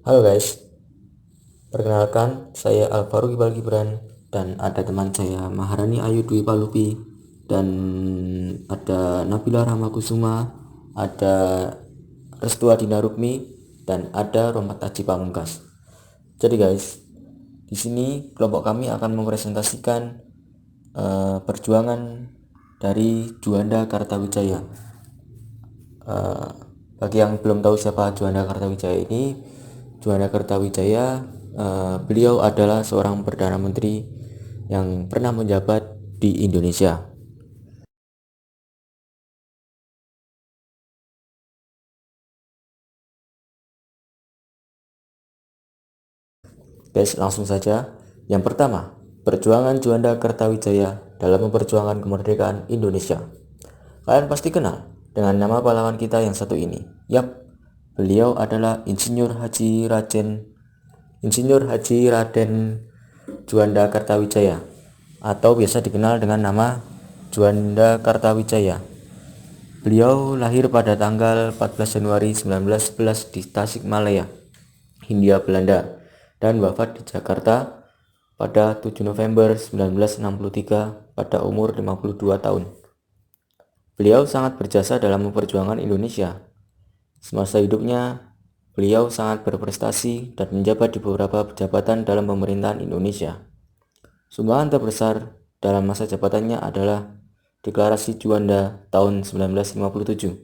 Halo guys, perkenalkan saya Alvaro Gibal Gibran dan ada teman saya Maharani Ayu Dwi Palupi dan ada Nabila Rahmakusuma, ada Restu Adina Rukmi dan ada Romat Aji Pamungkas. Jadi guys, di sini kelompok kami akan mempresentasikan perjuangan dari Juanda Kartawijaya. Bagi yang belum tahu siapa Juanda Kartawijaya ini, Juanda Kartawijaya beliau adalah seorang perdana menteri yang pernah menjabat di Indonesia. Guys, langsung saja. Yang pertama, perjuangan Juanda Kartawijaya dalam memperjuangkan kemerdekaan Indonesia. Kalian pasti kenal dengan nama pahlawan kita yang satu ini. Yap, beliau adalah Insinyur Haji Raden Juanda Kartawijaya atau biasa dikenal dengan nama Juanda Kartawijaya. Beliau lahir pada tanggal 14 Januari 1911 di Tasikmalaya, Hindia Belanda, dan wafat di Jakarta pada 7 November 1963 pada umur 52 tahun. Beliau sangat berjasa dalam memperjuangkan Indonesia. Semasa hidupnya, beliau sangat berprestasi dan menjabat di beberapa jabatan dalam pemerintahan Indonesia. Sumbangan terbesar dalam masa jabatannya adalah Deklarasi Juanda tahun 1957.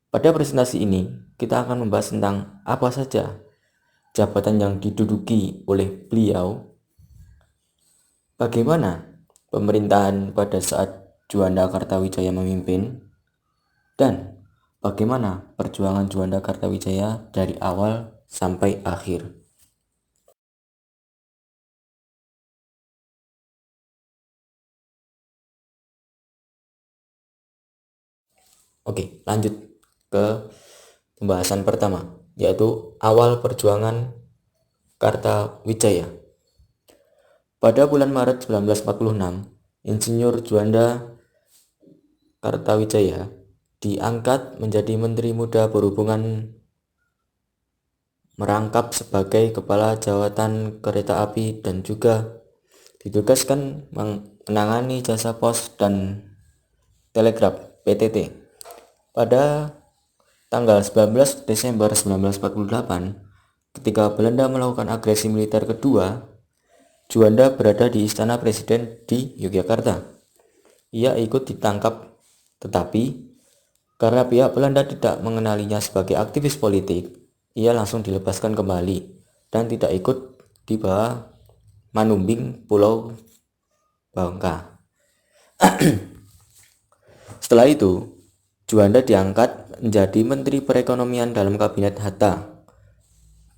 Pada presentasi ini, kita akan membahas tentang apa saja jabatan yang diduduki oleh beliau, bagaimana pemerintahan pada saat Juanda Kartawijaya memimpin, dan bagaimana perjuangan Juanda Kartawijaya dari awal sampai akhir. Oke, lanjut ke pembahasan pertama, yaitu awal perjuangan Kartawijaya. Pada bulan Maret 1946, Insinyur Juanda Kartawijaya diangkat menjadi Menteri Muda Perhubungan, merangkap sebagai Kepala Jawatan Kereta Api dan juga ditugaskan menangani jasa pos dan telegraf (PTT). Pada tanggal 19 Desember 1948, ketika Belanda melakukan agresi militer kedua, Juanda berada di Istana Presiden di Yogyakarta. Ia ikut ditangkap, tetapi karena pihak Belanda tidak mengenalinya sebagai aktivis politik, ia langsung dilepaskan kembali dan tidak ikut di bawah Manumbing Pulau Bangka. Setelah itu, Juanda diangkat menjadi Menteri Perekonomian dalam Kabinet Hatta.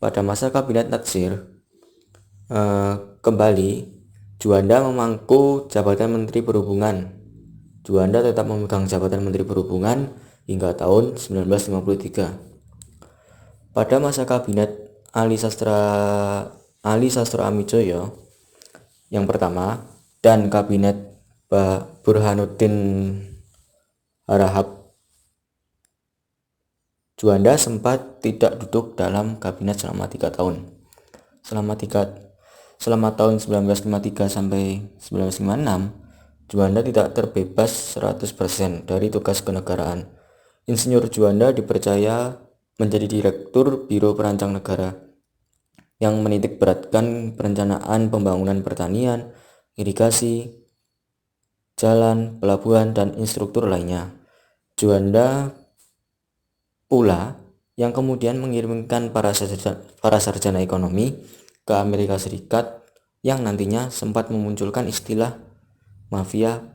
Pada masa Kabinet Natsir, kembali Juanda memangku jabatan Menteri Perhubungan. Juanda tetap memegang jabatan Menteri Perhubungan hingga tahun 1953. Pada masa Kabinet Ali Sastro Amijoyo yang pertama dan Kabinet Burhanuddin Harahap, Juanda sempat tidak duduk dalam kabinet selama 3 tahun. Selama tahun 1953 sampai 1956, Juanda tidak terbebas 100% dari tugas kenegaraan. Insinyur Juanda dipercaya menjadi Direktur Biro Perancang Negara yang menitik beratkan perencanaan pembangunan pertanian, irigasi, jalan, pelabuhan, dan instruktur lainnya. Juanda pula yang kemudian mengirimkan para sarjana ekonomi ke Amerika Serikat yang nantinya sempat memunculkan istilah mafia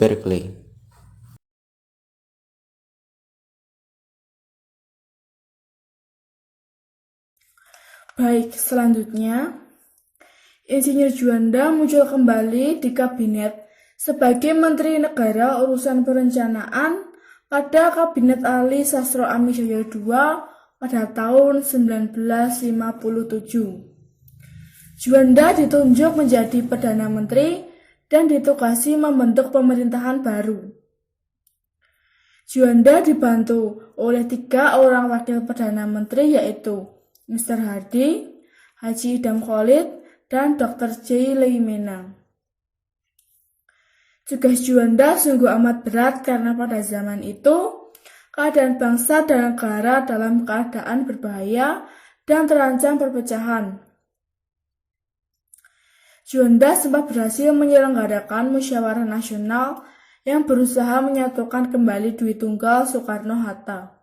Berkeley. Baik, selanjutnya, Insinyur Juanda muncul kembali di kabinet sebagai Menteri Negara Urusan Perencanaan pada Kabinet Ali Sastro Amijoyo II pada tahun 1957. Juanda ditunjuk menjadi Perdana Menteri dan ditugasi membentuk pemerintahan baru. Juanda dibantu oleh 3 orang wakil Perdana Menteri, yaitu Mr. Hardy, Haji Idam Khalid, dan Dr. J. Leimenang. Tugas Juanda sungguh amat berat karena pada zaman itu keadaan bangsa dan negara dalam keadaan berbahaya dan terancam perpecahan. Juanda sempat berhasil menyelenggarakan musyawarah nasional yang berusaha menyatukan kembali Dwi Tunggal Soekarno-Hatta.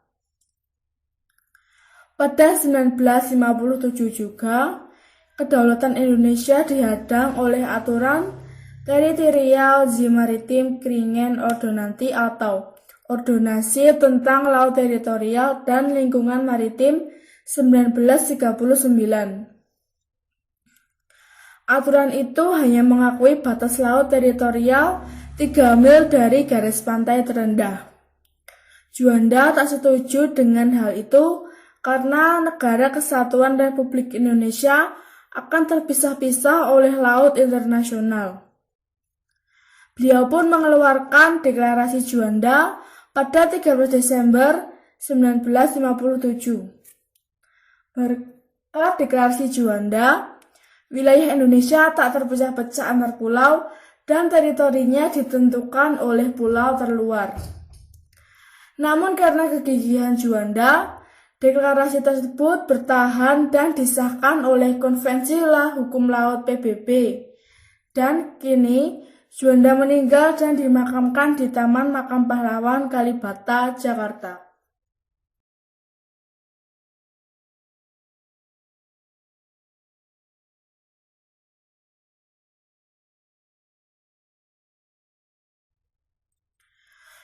Pada 1957 juga, kedaulatan Indonesia dihadang oleh aturan Teritorial Maritim Kringen Ordonansi atau Ordonansi tentang Laut Teritorial dan Lingkungan Maritim 1939. Aturan itu hanya mengakui batas laut teritorial 3 mil dari garis pantai terendah. Juanda tak setuju dengan hal itu karena Negara Kesatuan Republik Indonesia akan terpisah-pisah oleh laut internasional. Beliau pun mengeluarkan deklarasi Juanda pada 13 Desember 1957. Berkat deklarasi Juanda, wilayah Indonesia tak terpecah-pecah antar pulau dan teritorinya ditentukan oleh pulau terluar. Namun karena kegigihan Juanda, deklarasi tersebut bertahan dan disahkan oleh Konvensi Hukum Laut PBB. Dan kini Juanda meninggal dan dimakamkan di Taman Makam Pahlawan Kalibata, Jakarta.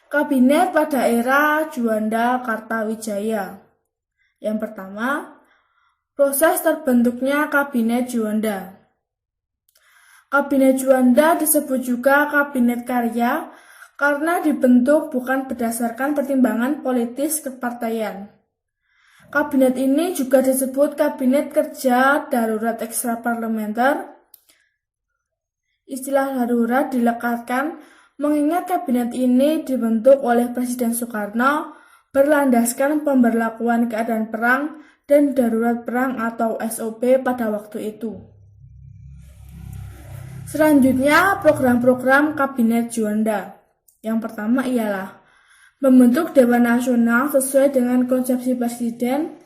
Kabinet pada era Juanda Kartawijaya. Yang pertama, proses terbentuknya Kabinet Juanda. Kabinet Juanda disebut juga Kabinet Karya karena dibentuk bukan berdasarkan pertimbangan politis kepartaian. Kabinet ini juga disebut Kabinet Kerja Darurat Ekstraparlementer. Istilah darurat dilekatkan mengingat kabinet ini dibentuk oleh Presiden Soekarno berlandaskan pemberlakuan keadaan perang dan darurat perang atau SOP pada waktu itu. Selanjutnya, program-program Kabinet Juanda. Yang pertama ialah membentuk Dewan Nasional sesuai dengan konsepsi Presiden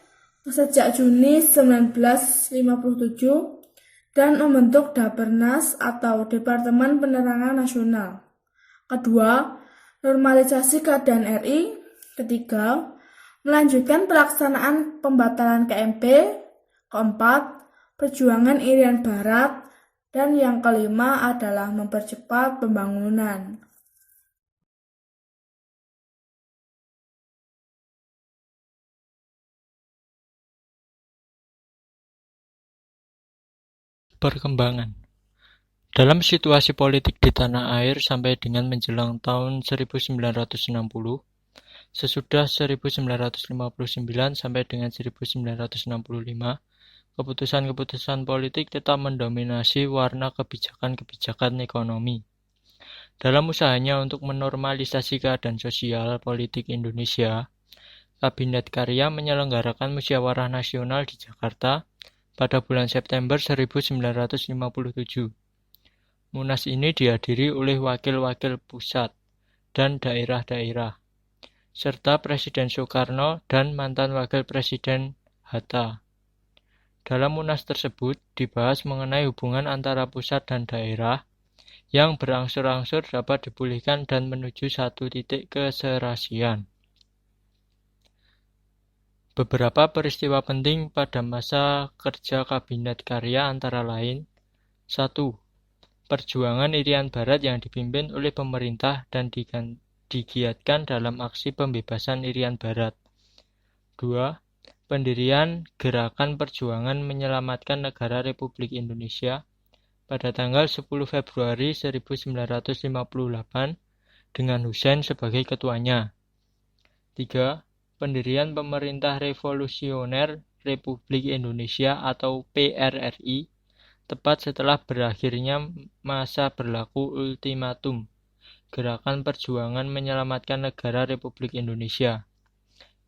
sejak Juni 1957 dan membentuk Dapernas atau Departemen Penerangan Nasional. Kedua, normalisasi keadaan RI. Ketiga, melanjutkan pelaksanaan pembatalan KMP. Keempat, perjuangan Irian Barat. Dan yang kelima adalah mempercepat pembangunan. Perkembangan. Dalam situasi politik di tanah air sampai dengan menjelang tahun 1960, sesudah 1959 sampai dengan 1965, keputusan-keputusan politik tetap mendominasi warna kebijakan-kebijakan ekonomi. Dalam usahanya untuk menormalisasi keadaan sosial politik Indonesia, Kabinet Karya menyelenggarakan musyawarah nasional di Jakarta pada bulan September 1957. Munas ini dihadiri oleh wakil-wakil pusat dan daerah-daerah, serta Presiden Soekarno dan mantan Wakil Presiden Hatta. Dalam Munas tersebut dibahas mengenai hubungan antara pusat dan daerah yang berangsur-angsur dapat dipulihkan dan menuju satu titik keserasian. Beberapa peristiwa penting pada masa kerja Kabinet Karya antara lain: 1. Perjuangan Irian Barat yang dipimpin oleh pemerintah dan digiatkan dalam aksi pembebasan Irian Barat. 2. Pendirian Gerakan Perjuangan Menyelamatkan Negara Republik Indonesia pada tanggal 10 Februari 1958 dengan Hussein sebagai ketuanya. 3. Pendirian Pemerintah Revolusioner Republik Indonesia atau PRRI tepat setelah berakhirnya masa berlaku ultimatum Gerakan Perjuangan Menyelamatkan Negara Republik Indonesia.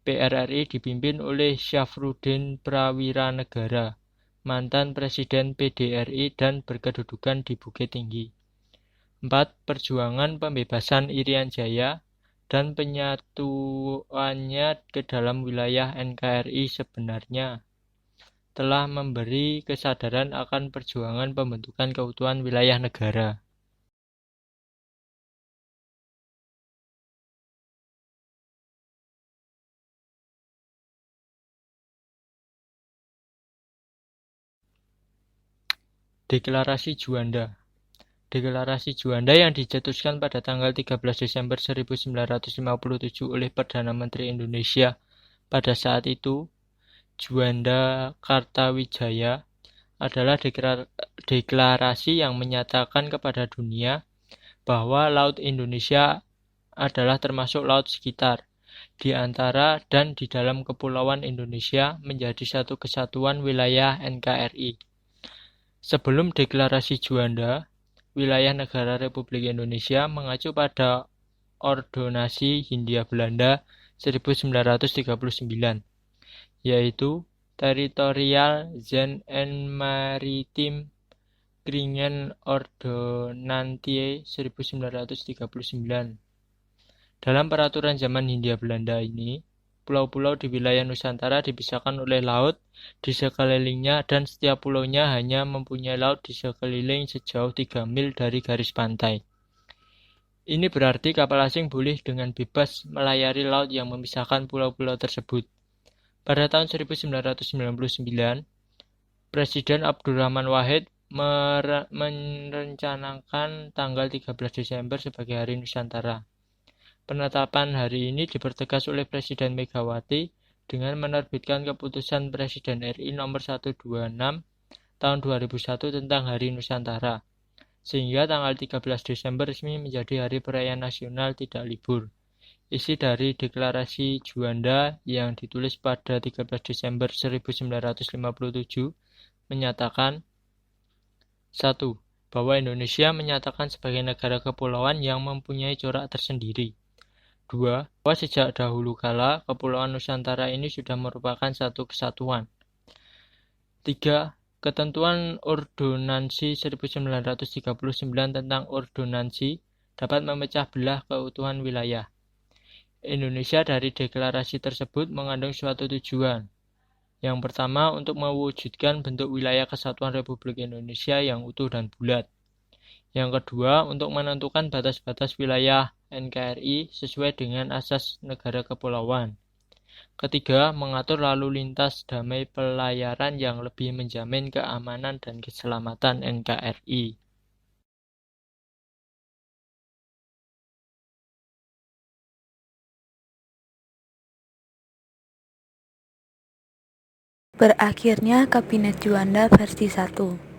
PRRI dipimpin oleh Syafruddin Prawiranegara, mantan Presiden PDRI dan berkedudukan di Bukit Tinggi. 4. Perjuangan pembebasan Irian Jaya dan penyatuannya ke dalam wilayah NKRI sebenarnya telah memberi kesadaran akan perjuangan pembentukan keutuhan wilayah negara. Deklarasi Juanda. Deklarasi Juanda yang dicetuskan pada tanggal 13 Desember 1957 oleh Perdana Menteri Indonesia pada saat itu, Juanda Kartawijaya, adalah deklarasi yang menyatakan kepada dunia bahwa Laut Indonesia adalah termasuk laut sekitar, di antara dan di dalam Kepulauan Indonesia menjadi satu kesatuan wilayah NKRI. Sebelum deklarasi Juanda, wilayah negara Republik Indonesia mengacu pada Ordonansi Hindia Belanda 1939, yaitu Territorial Zone en Maritime Kringen Ordonnantie 1939. Dalam peraturan zaman Hindia Belanda ini, pulau-pulau di wilayah Nusantara dipisahkan oleh laut di sekelilingnya dan setiap pulaunya hanya mempunyai laut di sekeliling sejauh 3 mil dari garis pantai. Ini berarti kapal asing boleh dengan bebas melayari laut yang memisahkan pulau-pulau tersebut. Pada tahun 1999, Presiden Abdurrahman Wahid merencanakan tanggal 13 Desember sebagai Hari Nusantara. Penetapan hari ini dipertegas oleh Presiden Megawati dengan menerbitkan keputusan Presiden RI nomor 126 tahun 2001 tentang Hari Nusantara, sehingga tanggal 13 Desember resmi menjadi Hari Perayaan Nasional Tidak Libur. Isi dari deklarasi Juanda yang ditulis pada 13 Desember 1957 menyatakan 1. Bahwa Indonesia menyatakan sebagai negara kepulauan yang mempunyai corak tersendiri. 2. Bahwa sejak dahulu kala Kepulauan Nusantara ini sudah merupakan satu kesatuan. 3. Ketentuan Ordonansi 1939 tentang ordonansi dapat memecah belah keutuhan wilayah Indonesia. Dari deklarasi tersebut mengandung suatu tujuan. Yang pertama, untuk mewujudkan bentuk wilayah kesatuan Republik Indonesia yang utuh dan bulat. Yang kedua, untuk menentukan batas-batas wilayah NKRI sesuai dengan asas negara kepulauan. Ketiga, mengatur lalu lintas damai pelayaran yang lebih menjamin keamanan dan keselamatan NKRI. Berakhirnya Kabinet Juanda versi 1.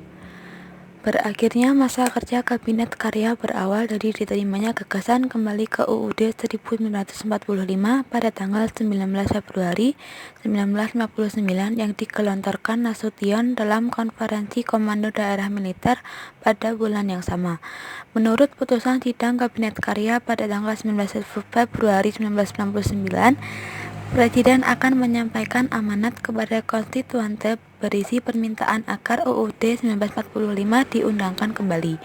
Berakhirnya masa kerja Kabinet Karya berawal dari diterimanya gagasan kembali ke UUD 1945 pada tanggal 19 Februari 1959 yang digelontorkan Nasution dalam Konferensi Komando Daerah Militer pada bulan yang sama. Menurut putusan sidang Kabinet Karya pada tanggal 19 Februari 1969, Presiden akan menyampaikan amanat kepada konstituante berisi permintaan agar UUD 1945 diundangkan kembali.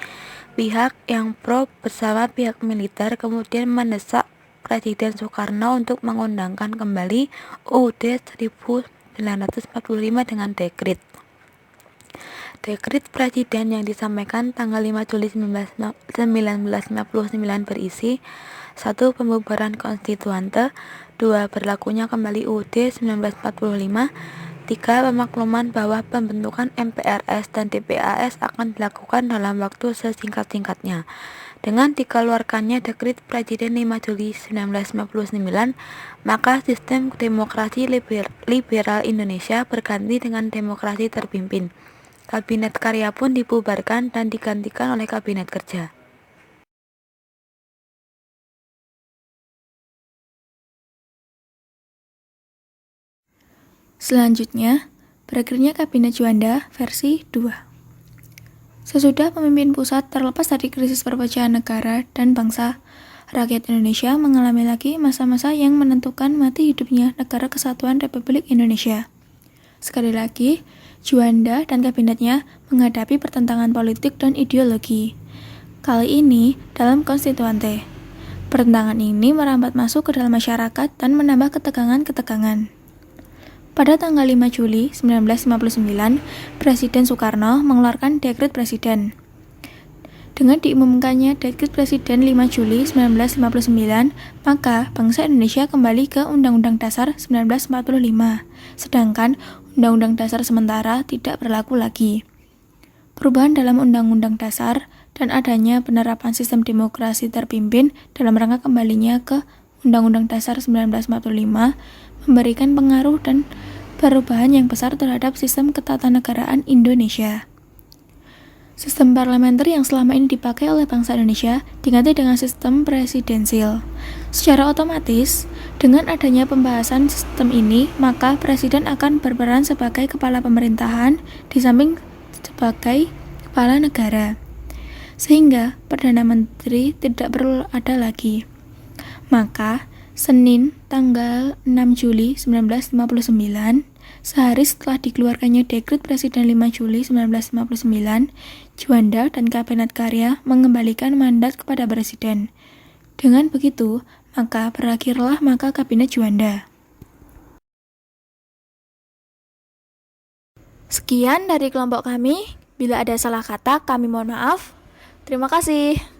Pihak yang pro bersama pihak militer kemudian mendesak Presiden Soekarno untuk mengundangkan kembali UUD 1945 dengan dekret. Dekret Presiden yang disampaikan tanggal 5 Juli 1959 berisi 1. Pembubaran konstituante, 2. Berlakunya kembali UUD 1945, 3. Pemakluman bahwa pembentukan MPRS dan DPAS akan dilakukan dalam waktu sesingkat-singkatnya. Dengan dikeluarkannya Dekret Presiden 5 Juli 1959, maka sistem demokrasi liberal Indonesia berganti dengan demokrasi terpimpin. Kabinet Karya pun dibubarkan dan digantikan oleh Kabinet Kerja. Selanjutnya, berakhirnya Kabinet Juanda versi 2. Sesudah pemimpin pusat terlepas dari krisis perpecahan negara dan bangsa, rakyat Indonesia mengalami lagi masa-masa yang menentukan mati hidupnya Negara Kesatuan Republik Indonesia. Sekali lagi, Juanda dan kabinetnya menghadapi pertentangan politik dan ideologi. Kali ini dalam konstituante. Pertentangan ini merambat masuk ke dalam masyarakat dan menambah ketegangan-ketegangan. Pada tanggal 5 Juli 1959, Presiden Soekarno mengeluarkan dekret presiden. Dengan diumumkannya dekret presiden 5 Juli 1959, maka bangsa Indonesia kembali ke Undang-Undang Dasar 1945, sedangkan Undang-Undang Dasar sementara tidak berlaku lagi. Perubahan dalam Undang-Undang Dasar dan adanya penerapan sistem demokrasi terpimpin dalam rangka kembalinya ke Undang-Undang Dasar 1945 memberikan pengaruh dan perubahan yang besar terhadap sistem ketatanegaraan Indonesia. Sistem parlementer yang selama ini dipakai oleh bangsa Indonesia diganti dengan sistem presidensil. Secara otomatis, dengan adanya pembahasan sistem ini, maka presiden akan berperan sebagai kepala pemerintahan di samping sebagai kepala negara. Sehingga Perdana Menteri tidak perlu ada lagi. Maka, Senin tanggal 6 Juli 1959, sehari setelah dikeluarkannya dekret Presiden 5 Juli 1959, Juanda dan Kabinet Karya mengembalikan mandat kepada Presiden. Dengan begitu, maka berakhirlah masa Kabinet Juanda. Sekian dari kelompok kami. Bila ada salah kata, kami mohon maaf. Terima kasih.